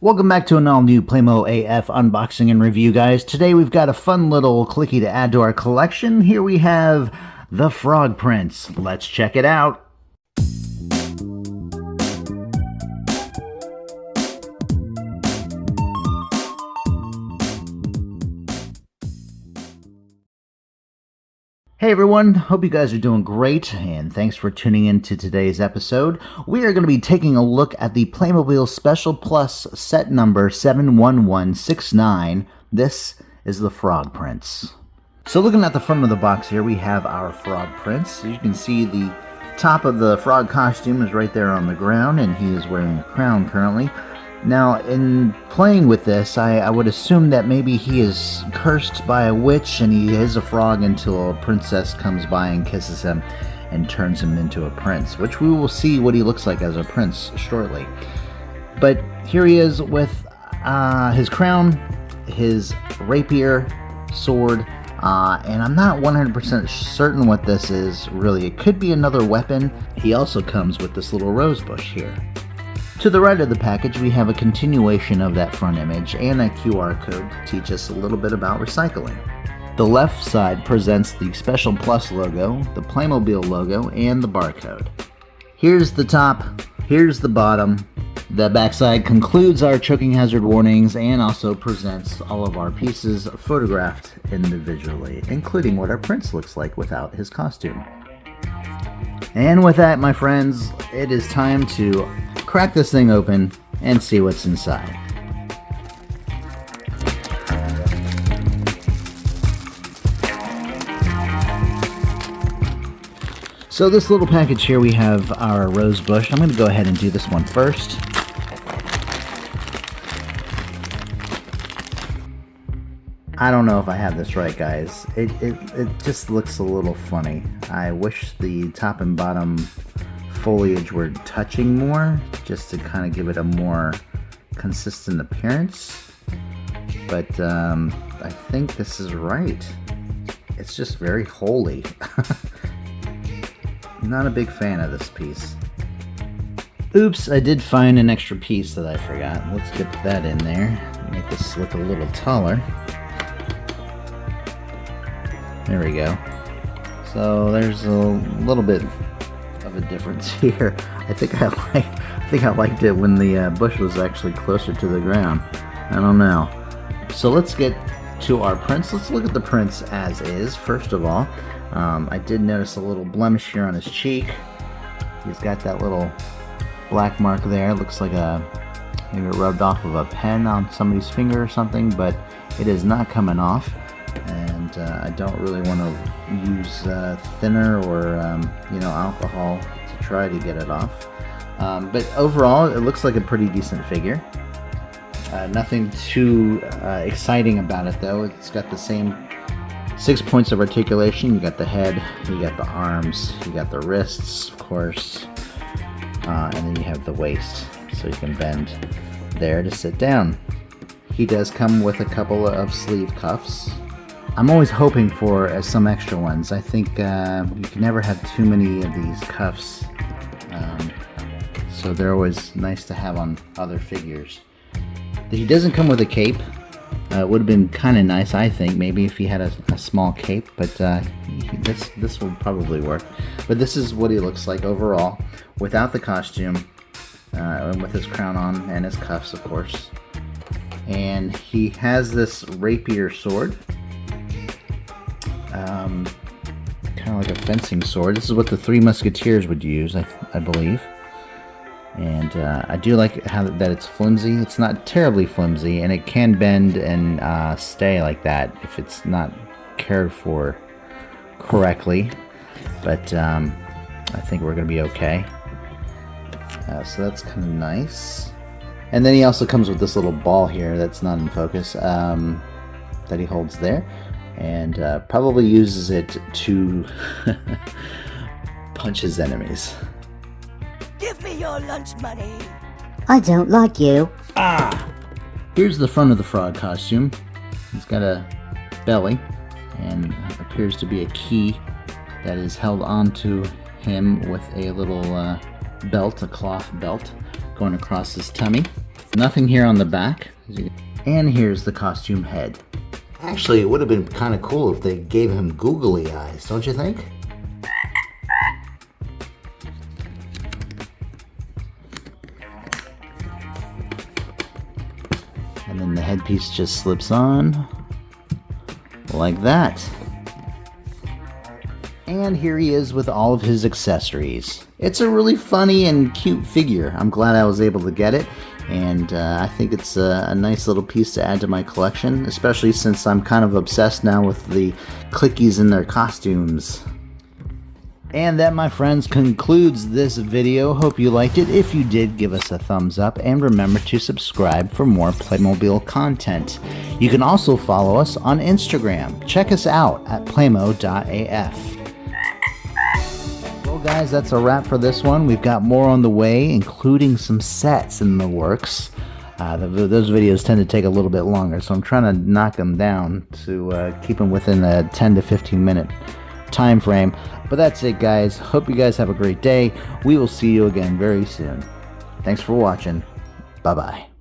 Welcome back to an all-new Playmo AF unboxing and review, guys. Today we've got a fun little clicky to add to our collection. Here we have the Frog Prince. Let's check it out. Hey everyone, hope you guys are doing great, and thanks for tuning in to today's episode. We are going to be taking a look at the Playmobil Special Plus set number 71169. This is the Frog Prince. So looking at the front of the box here, we have our Frog Prince. As you can see, the top of the frog costume is right there on the ground, and he is wearing a crown currently. Now, in playing with this, I would assume that maybe he is cursed by a witch and he is a frog until a princess comes by and kisses him and turns him into a prince, which we will see what he looks like as a prince shortly. But here he is with his crown, his rapier, sword, and I'm not 100% certain what this is really. It could be another weapon. He also comes with this little rose bush here. To the right of the package, we have a continuation of that front image and a QR code to teach us a little bit about recycling. The left side presents the Special Plus logo, the Playmobil logo, and the barcode. Here's the top, here's the bottom. The backside concludes our choking hazard warnings and also presents all of our pieces photographed individually, including what our prince looks like without his costume. And with that, my friends, it is time to crack this thing open and see what's inside. So this little package here, we have our rose bush. I'm going to go ahead and do this one first. I don't know if I have this right, guys. It just looks a little funny. I wish the top and bottom foliage were touching more, just to kind of give it a more consistent appearance. But I think this is right. It's just very holy. Not a big fan of this piece. Oops, I did find an extra piece that I forgot. Let's get that in there. Make this look a little taller. There we go. So there's a little bit of a difference here. I think I liked it when the bush was actually closer to the ground. I don't know. So let's get to our prince. Let's look at the prince as is. First of all, I did notice a little blemish here on his cheek. He's got that little black mark there. It looks like maybe it rubbed off of a pen on somebody's finger or something, but it is not coming off. And I don't really want to use thinner or alcohol to try to get it off. But overall, it looks like a pretty decent figure. Nothing too exciting about it, though. It's got the same 6 points of articulation. You got the head, you got the arms, you got the wrists, of course, and then you have the waist, so you can bend there to sit down. He does come with a couple of sleeve cuffs. I'm always hoping for some extra ones. I think you can never have too many of these cuffs, so they're always nice to have on other figures. He doesn't come with a cape. It would have been kind of nice, I think, maybe if he had a small cape, but this will probably work. But this is what he looks like overall, without the costume, and with his crown on, and his cuffs, of course. And he has this rapier sword. Kind of like a fencing sword. This is what the Three Musketeers would use, I believe. And I do like that it's flimsy. It's not terribly flimsy, and it can bend and stay like that if it's not cared for correctly. But I think we're going to be okay. So that's kind of nice. And then he also comes with this little ball here that's not in focus that he holds there. And probably uses it to punch his enemies. Give me your lunch money. I don't like you. Here's the front of the frog costume. He's got a belly and appears to be a key that is held onto him with a little belt, a cloth belt, going across his tummy. Nothing here on the back. And here's the costume head. Actually, it would have been kind of cool if they gave him googly eyes, don't you think? And then the headpiece just slips on like that. And here he is with all of his accessories. It's a really funny and cute figure. I'm glad I was able to get it, and I think it's a nice little piece to add to my collection, especially since I'm kind of obsessed now with the clickies and their costumes. And that, my friends, concludes this video. Hope you liked it. If you did, give us a thumbs up, and remember to subscribe for more Playmobil content. You can also follow us on Instagram. Check us out at playmo.af. Well, guys, that's a wrap for this one. We've got more on the way, including some sets in the works. Those videos tend to take a little bit longer, so I'm trying to knock them down to keep them within a 10 to 15 minute time frame. But that's it, guys. Hope you guys have a great day. We will see you again very soon. Thanks for watching. Bye-bye.